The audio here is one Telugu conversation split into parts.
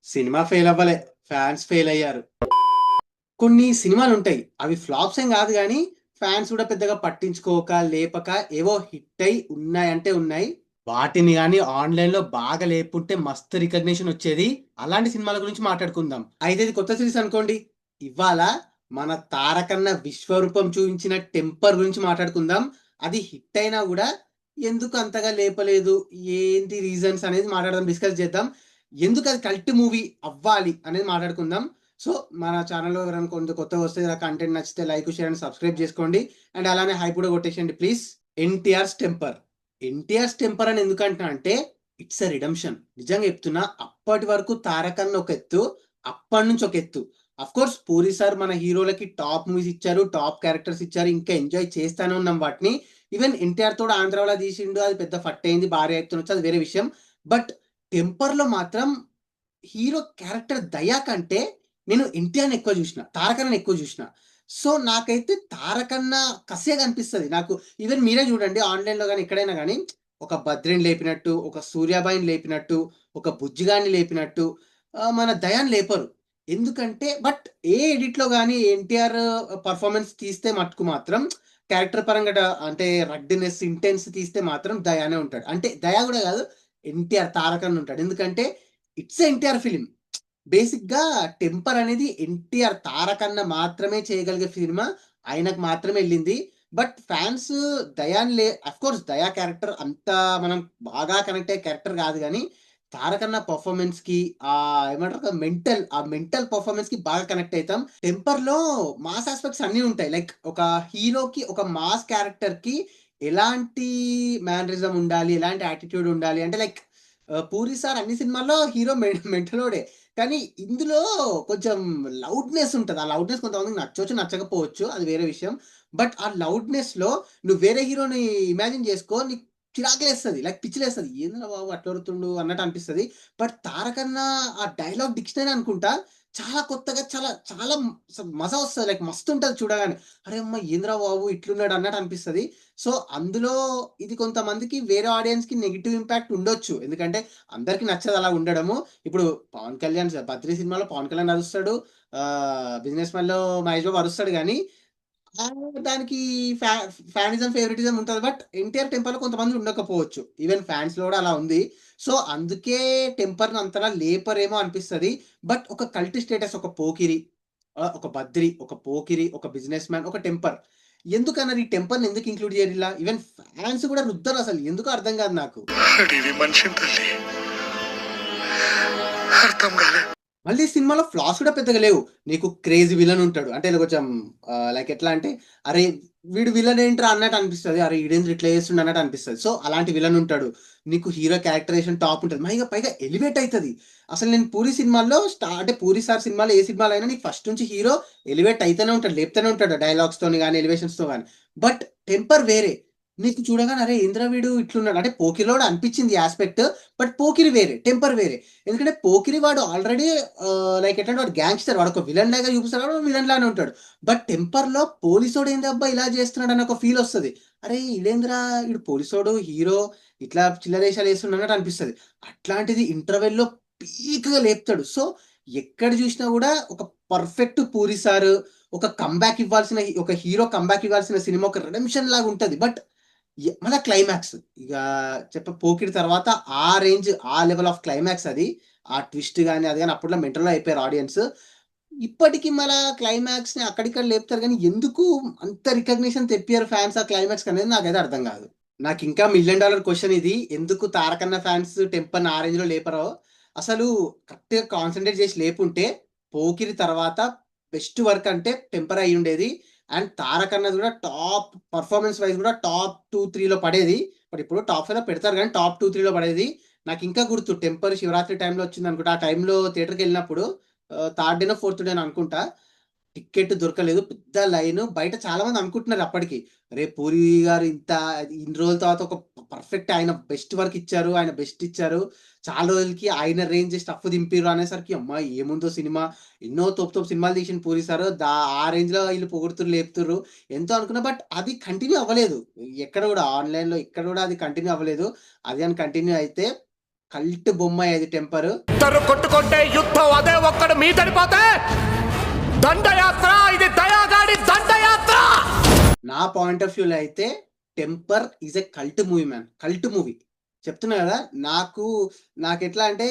సినిమా ఫెయిల్ అవ్వలే. ఫ్యాన్స్ ఫెయిల్ అయ్యారు. కొన్ని సినిమాలుంటాయి. అవి ఫ్లాప్స్ ఏం గాదు గానీ, ఫ్యాన్స్ గూడా పెద్దగా పట్టించుకోక, లేపక ఏవో హిట్ అయి ఉన్నాయంటే ఉన్నాయి. వాటిని గాని ఆన్‌లైన్‌లో బాగా లేపుంటే మస్తు రికగ్నిషన్ ఒచ్చేది. అలాంటి సినిమాల గురించి మాట్లాడుకుందాం. అయితే ఇది కొత్త సీరీస్ అనుకోండి. ఇవాళ మన 'తారకన్న విశ్వరూపం' చూయించిన 'టెంపర్' గురించి మాట్లాడుకుందాం. అది హిట్ అయినా గూడా ఎందుకు అంతగా లేపలేదు? ఏంటి రీజన్స్ అనేది మాట్లాడదాం, డిస్కస్ చేద్దాం. ఎందుకు అది కల్ట్ మూవీ అవ్వాలి అనేది మాట్లాడుకుందాం. సో, మన ఛానెల్‌లో ఎవరైనా కొంచెం కొత్తగా వస్తే ఇలా కంటెంట్ నచ్చితే లైక్, షేర్ అండ్ సబ్స్క్రైబ్ చేసుకోండి. అండ్ అలానే హైప్ కూడా కొట్టేసేయండి ప్లీజ్. 'ఎన్టీఆర్స్ టెంపర్.' 'ఎన్టీఆర్స్ టెంపర్' అని ఎందుకంటున్నా అంటే ఇట్స్ ఎ రిడెంప్షన్. నిజంగా చెప్తున్నా. అప్పటి వరకు 'తారకన్న' ఒక ఎత్తు, అప్పటినుంచి ఒక ఎత్తు. ఆఫ్‌కోర్స్ 'పూరి' సార్ మన హీరోలకి టాప్ మూవీస్ ఇచ్చారు, టాప్ క్యారెక్టర్స్ ఇచ్చారు. ఇంకా ఎంజాయ్ చేస్తానే ఉన్నాం వాటిని. ఈవెన్ 'ఎన్టీఆర్' తోడు 'ఆంధ్రావల' తీసిండు. అది పెద్ద ఫట్ అయింది. భారీ ఎత్తునొచ్చి అది వేరే విషయం. బట్ 'టెంపర్‌లో' మాత్రం హీరో క్యారెక్టర్ 'దయా' కంటే నేను 'ఎన్టీఆర్‌ని' ఎక్కువ జూషిన. 'తారకన్న'ని ఎక్కువ జూషిన. సో, నాకైతే 'తారకన్న' కసే కనిపిస్తది. నాకు ఈవెన్ మీరే జూడండి ఆన్‌లైన్‌లో గాని, ఎక్కడైనా గాని ఒక 'బద్రిని' లేపినట్టు, ఒక 'సూర్యాబాయిని' లేపినట్టు, ఒక 'బుజ్జిగాడిని' లేపినట్టు మన 'దయా'ని లేపరు. ఎందుకంటే బట్ ఏ ఎడిట్‌లో గాని 'ఎన్టీఆర్' పెర్ఫార్మన్స్ తీస్తే మట్టుకు మాత్రం క్యారెక్టర్ పరంగా అంటే రగ్గినెస్, ఇంటెన్స్ తీస్తే మాత్రం 'దయానే' ఉంటాడు. అంటే 'దయా' గూడా గాదు 'ఎన్టీఆర్' 'తారకన్న' ఉంటాడు. ఎందుకంటే ఇట్స్ ఎ 'ఎన్టీఆర్' ఫిల్మ్. బేసిక్‌గా 'టెంపర్' అనేది 'ఎన్టీఆర్' 'తారకన్న' మాత్రమే చేయగలిగే సినిమా. ఆయనకు మాత్రమే ఎళ్ళింది. బట్ ఫాన్స్ దయాన్ ఆఫ్‌కోర్స్ 'దయా' క్యారెక్టర్ అంత మనం బాగా కనెక్ట్ అయ్యే క్యారెక్టర్ గాదు గానీ, 'తారకన్న' పెర్ఫార్మన్స్‌కి ఏమంటారు ఆ మెంటల్ పెర్ఫార్మన్స్‌కి బాగా కనెక్ట్ అయితాం. 'టెంపర్‌లో' మాస్ యాస్పెక్ట్స్ అన్నీ ఉంటాయి. లైక్ ఒక హీరోకి ఒక మాస్ క్యారెక్టర్‌కి ఎలాంటి మేనరిజం ఉండాలి, ఎలాంటి యాటిట్యూడ్ ఉండాలి అంటే లైక్ 'పూరి' సార్ అన్ని సినిమాల్లో హీరో మెంటలోడే. కానీ ఇందులో కొంచెం లౌడ్‌నెస్ ఉంటది. ఆ లౌడ్‌నెస్ కొంతమందికి నచ్చొచ్చు, నచ్చకపోవచ్చు. అది వేరే విషయం. బట్ ఆ లౌడ్‌నెస్‌లో నువ్వు వేరే హీరోని ఇమాజిన్ చేసుకో నీకు చిరాకులేస్తది. లైక్ పిచ్చిలేస్తది. ఏందిరా బాబు అట్లా ఒరుతుండు అన్నట్టు అనిపిస్తది. బట్ 'తారకన్న' ఆ డైలాగ్ డిక్షనరీ అనుకుంటా చాలా కొత్తగా చాలా చాలా మజా వస్తది. లైక్ మస్తుంటది చూడగానే. అరెమ్మ! ఏందిరా బాబు ఇట్లున్నాడు అన్నట్టు అనిపిస్తది. సో, అందులో ఇది కొంతమందికి వేరే ఆడియన్స్‌కి నెగెటివ్ ఇంపాక్ట్ ఉండొచ్చు. ఎందుకంటే అందరికి నచ్చదు అలా ఉండడము. ఇప్పుడు 'పవన్ కళ్యాణ్' 'బద్రి' సినిమాలో 'పవన్ కళ్యాణ్' అరుస్తాడు. 'బిజినెస్ మ్యాన్‌లో' 'మహేష్ బాబు' అరుస్తాడు గానీ, దానికి ఫ్యా ఫ్యానిజం, ఫేవరెటిజం ఉంటది. బట్ 'ఎన్టీఆర్ టెంపర్‌లో' కొంతమంది ఉండకపోవచ్చు. ఈవెన్ ఫ్యాన్స్‌లో గూడా అలా ఉంది. సో, అందుకే 'టెంపర్‌ని' అంతలా లేపరేమో అనిపిస్తది. బట్ ఒక కల్ట్ స్టేటస్ ఒక 'పోకిరి', ఒక 'బద్రి', ఒక 'పోకిరి', ఒక 'బిజినెస్ మ్యాన్', ఒక 'టెంపర్' ఎందుకన్నారు ఈ 'టెంపర్‌ని' ఎందుకు ఇంక్లూడ్ చేయరిలా? ఈవెన్ ఫ్యాన్స్ గూడా రుద్దరసలు. ఎందుకో అర్థం గాదు నాకు. అడివి మనిషిని తల్లి అర్థం కాలే. మళ్ళీ సినిమాలో ఫ్లాస్ కూడా పెద్దగా లేవు. నీకు క్రేజీ విలన్ ఉంటాడు. అంటే ఈయన కొంచెం లైక్ ఎట్లా అంటే, అరే! వీడు విలన్ ఏంట్రా అన్నట్టు అనిపిస్తది. అరే! ఈడేందిరా ఇట్లా చేస్తుండు అన్నట్టు అనిపిస్తది. సో, అలాంటి విలన్ ఉంటాడు. నీకు హీరో క్యారెక్టరైజేషన్ టాప్ ఉంటది. పైగా ఎలివేట్ అయితది. అసలు నేను 'పూరి' సినిమాల్లో అంటే 'పూరి' సార్ సినిమాలో ఏ సినిమాలో అయినా నీకు ఫస్ట్ నుంచి హీరో ఎలివేట్ అయితేనే ఉంటాడు. లేపుతూనే ఉంటాడు డైలాగ్స్‌తోని గాని, ఎలివేషన్స్‌తో గాని. బట్ 'టెంపర్' వేరే. నీకు చూడగానే అరే! ఏందిరా వీడు ఇట్లున్నాడు. అంటే 'పోకిరి'లో కూడా అనిపించింది ఈ యాస్పెక్ట్. బట్ 'పోకిరి' వేరే. 'టెంపర్' వేరే. ఎందుకంటే 'పోకిరి' వాడు ఆల్రెడీ లైక్ ఎట్లంటే వాడు గ్యాంగ్‌స్టర్. వాడొక విలన్ లాగా చూపిస్తాడు. వాడు విలన్ లానే ఉంటాడు. బట్ 'టెంపర్‌లో' పోలీసోడు ఏందబ్బా ఇలా చేస్తున్నాడు అన్న ఒక ఫీల్ ఒస్తది. అరే! ఈడేందిరా ఈడు పోలీసోడు, హీరో ఇట్లా చిల్లరేషాలు ఏస్తుండు అన్నట్టు అనిపిస్తది. అట్లాంటిది ఇంటర్వెల్‌లో పీక్‌గా లేపుతాడు. సో, ఎక్కడ చూసినా గూడా ఒక పర్ఫెక్ట్ 'పూరి' సారు ఒక కమ్‌బ్యాక్ ఇవ్వాల్సిన ఒక హీరో కమ్‌బ్యాక్ ఇవ్వాల్సిన సినిమా ఒక రిడెంప్షన్ లాగా ఉంటది. బట్ మళ్ళా క్లైమాక్స్. ఇక 'పోకిరి' తర్వాత ఆ రేంజ్, ఆ లెవెల్ ఆఫ్ క్లైమాక్స్ అది. ఆ ట్విస్ట్ గాని, అది గాని అప్పట్లో మెంటల్‌లో అయిపోయారు ఆడియన్స్. ఇప్పటికి మళ్ళా క్లైమాక్స్‌ని అక్కడిక్కడ లేపుతారు గానీ, ఎందుకు అంత రికగ్నిషన్ తెప్పియరు ఫాన్స్ ఆ క్లైమాక్స్‌కనేది నాకైతే అర్థం గాదు. నాకింకా $1,000,000 క్వెషన్ ఇది. ఎందుకు 'తారకన్న' ఫాన్స్ 'టెంపర్‌ని' ఆ రేంజ్‌లో లేపరో, అసలు కరెక్ట్‌గా కాన్సంట్రేట్ చేసి లేపుంటే 'పోకిరి' తర్వాత బెస్ట్ వర్క్ అంటే 'టెంపర్' అయ్యుండేది. అండ్ 'తారకన్న'ది కూడా టాప్ పెర్ఫార్మన్స్ వైస్ కూడా టాప్ 2, 3లో పడేది. బట్ ఇప్పుడు టాప్ 5లో పెడతారు గానీ, టాప్ 2, 3లో పడేది. నాకింకా గుర్తు 'టెంపర్' శివరాత్రి టైమ్‌లో వచ్చిందనుకుంటా. ఆ టైమ్‌లో థియేటర్‌కెళ్ళినప్పుడు థర్డ్ డేనో, ఫోర్త్ డేనో అనుకుంటా. టికెట్ దొరకలేదు. పెద్ద లైను. బయట చాలా మంది అనుకుంటున్నారు అప్పటికి. అరే! 'పూరి' గారు ఇన్ని రోజుల తర్వాత ఒక పర్ఫెక్ట్ ఆయన బెస్ట్ వర్క్ ఇచ్చారు. ఆయన బెస్ట్ ఇచ్చారు. చాలా రోజులకి ఆయన రేంజ్ స్టఫ్ దింపిర్రు అనేసరికి అమ్మా! ఏముందో సినిమా. ఎన్నో తోపు సినిమాలు తీసిండు 'పూరి' సారు. ఆ రేంజ్‌లో ఈళ్ళు పొగుడుతుర్రు, లేపుతుర్రు. ఎంతో అనుకున్నా బట్ అది కంటిన్యూ అవ్వలేదు. ఎక్కడ గూడా ఆన్‌లైన్‌లో ఎక్కడ గూడా అది కంటిన్యూ అవ్వలేదు. అది గాని కంటిన్యూ అయితే కల్ట్ బొమ్మ అది టెంపర్. ఇద్దరు కొట్టుకుంటే యుద్ధం అదే ఒక్కడు మీదడిపోతే దండయాత్ర, ఇది దయాగాడి దండయాత్ర. నా పాయింట్ ఆఫ్ వ్యూలో అయితే temper is a cult movie man. Cult movie చెప్తున్నా కదా. నాకు ఎట్లా అంటే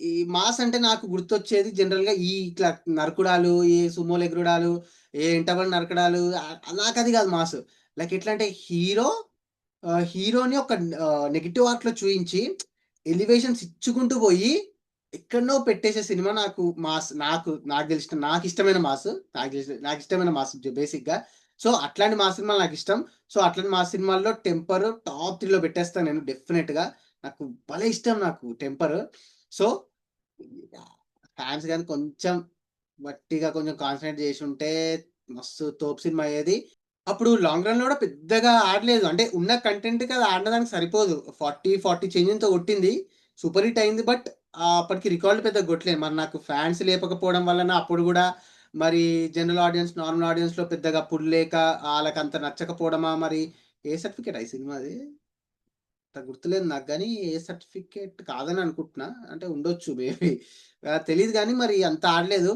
ఈ మాస్ అంటే నాకు గుర్తొచ్చేది జనరల్ గా ఈ ఇట్లా నరకుడాలు, ఈ సుమోలు ఎగురుడాలు, ఏ ఇంటర్వల్ నరకడాలు, నాకు అది కాదు మాస్. లైక్ ఎట్లా అంటే హీరోని ఒక నెగిటివ్ ఆర్ట్ లో చూయించి ఎలివేషన్స్ ఇచ్చుకుంటూ పోయి ఎక్కడనో పెట్టేసే సినిమా నాకు మాస్. నాకు ఇష్టమైన మాస్. నాకు ఇష్టమైన మాస్ బేసిక్ గా. సో అట్లాంటి మాస్ సినిమాలు నాకు ఇష్టం. సో అట్లాంటి మాస్ సినిమాల్లో టెంపర్ టాప్ 3లో పెట్టేస్తాను నేను డెఫినెట్ గా. నాకు భలే ఇష్టం నాకు టెంపర్. సో ఫ్యాన్స్ కానీ కొంచెం గట్టిగా కొంచెం కాన్సన్ట్రేట్ చేసి ఉంటే మస్తు తోపు సినిమా అయ్యేది. అప్పుడు లాంగ్ రన్ లో కూడా పెద్దగా ఆడలేదు. అంటే ఉన్న కంటెంట్ కి అది ఆడడానికి సరిపోదు. 40 చేంజ్తో కొట్టింది, సూపర్ హిట్ అయింది. బట్ అప్పటికి రికార్డులు పెద్దగా కొట్టలేదు. మరి నాకు ఫ్యాన్స్ లేకపోవడం వలన అప్పుడు కూడా మరి జనరల్ ఆడియన్స్, నార్మల్ ఆడియన్స్ లో పెద్దగా పుల్లేక వాళ్ళకి అంత నచ్చకపోవడమా, మరి ఏ సర్టిఫికేట్ అయి సినిమాది అంత గుర్తులేదు నాకు. కానీ ఏ సర్టిఫికేట్ కాదని అనుకుంటున్నా. అంటే ఉండొచ్చు మేబీ, తెలియదు. కానీ మరి అంత ఆడలేదు.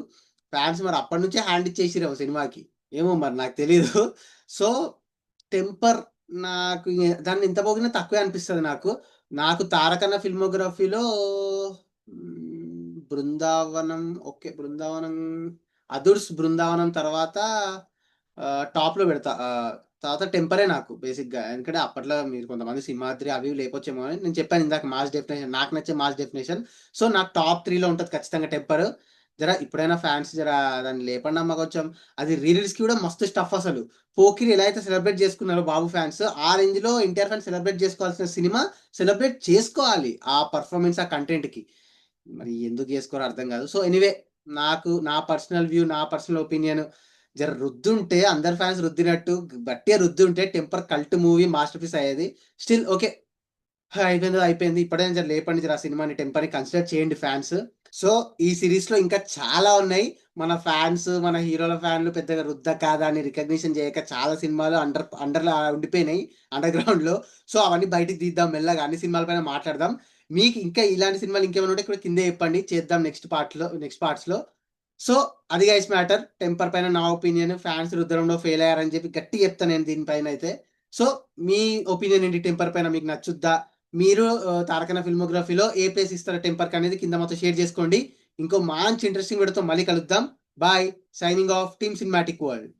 ఫ్యాన్స్ మరి అప్పటి నుంచే హ్యాండ్ ఇచ్చేసిరేమో సినిమాకి, ఏమో మరి నాకు తెలీదు. సో టెంపర్ నాకు దాన్ని ఎంత పోగినా తక్కువే అనిపిస్తుంది నాకు 'తారకన్న' ఫిల్మోగ్రఫీలో బృందావనం, ఓకే, బృందావనం, అదుర్స్ బృందావనం తర్వాత టాప్ లో పెడతా. తర్వాత టెంపరే నాకు బేసిక్ గా. ఎందుకంటే అప్పట్లో మీరు కొంతమంది సింహాద్రి అవి లేకపోవచ్చేమో అని నేను చెప్పాను ఇందాక మాస్ డెఫినేషన్, నాకు నచ్చే మాస్ డెఫినేషన్. సో నాకు టాప్ 3లో ఉంటుంది ఖచ్చితంగా టెంపర్. జర ఇప్పుడైనా ఫ్యాన్స్ జర దాన్ని లేపండి అమ్మ కొంచెం. అది రీల్స్ కి కూడా మస్తు స్టఫ్. అసలు పోకిరి ఎలా అయితే సెలబ్రేట్ చేసుకున్నారో బాబు ఫ్యాన్స్, ఆ రేంజ్ లో ఎన్టీఆర్ ఫ్యాన్స్ సెలబ్రేట్ చేసుకోవాల్సిన సినిమా సెలబ్రేట్ చేసుకోవాలి ఆ పర్ఫార్మెన్స్, ఆ కంటెంట్ కి. మరి ఎందుకు చేసుకోరో అర్థం కాదు. సో ఎనీవే, నాకు నా పర్సనల్ వ్యూ, నా పర్సనల్ ఒపీనియన్, జర రుద్దుంటే అందరు ఫ్యాన్స్ రుద్దినట్టు గట్టిగా రుద్దుంటే Temper cult movie masterpiece అయ్యేది. స్టిల్ ఓకే, అయిపోయింది. ఇప్పుడైనా జర లేపండి, జర ఆ సినిమాని టెంపర్ ని కన్సిడర్ చేయండి ఫ్యాన్స్. సో ఈ సిరీస్ లో ఇంకా చాలా ఉన్నాయి. మన ఫ్యాన్స్, మన హీరోల ఫ్యాన్లు పెద్దగా రుద్ద కాదా అని రికగ్నిషన్ చేయక చాలా సినిమాలు అండర్ ఉండిపోయినాయి అండర్ గ్రౌండ్ లో. సో అవన్నీ బయటికి తీద్దాం మెల్లగా, అన్ని సినిమాల పైన మాట్లాడదాం. మీకు ఇంకా ఇలాంటి సినిమాలు ఇంకేమైనా ఉంటే ఇక్కడ కింద చెప్పండి, చేద్దాం నెక్స్ట్ పార్ట్స్ లో. సో అది గైస్ మ్యాటర్. టెంపర్ పైన నా ఒపీనియన్, ఫ్యాన్స్ రుద్దడంలో ఫెయిల్ అయ్యారని చెప్పి గట్టి చెప్తాను నేను దీనిపైన అయితే. సో మీ ఒపీనియన్ ఏంటి టెంపర్ పైన? మీకు నచ్చుద్దా? మీరు 'తారకన్న' ఫిల్మోగ్రఫీలో ఏ ప్లేస్ ఇస్తారో టెంపర్ అనేది కింద మొత్తం షేర్ చేసుకోండి. ఇంకో మంచి ఇంట్రెస్టింగ్ వీడియోతో మళ్ళీ కలుద్దాం. Bye, signing off, team cinematic world.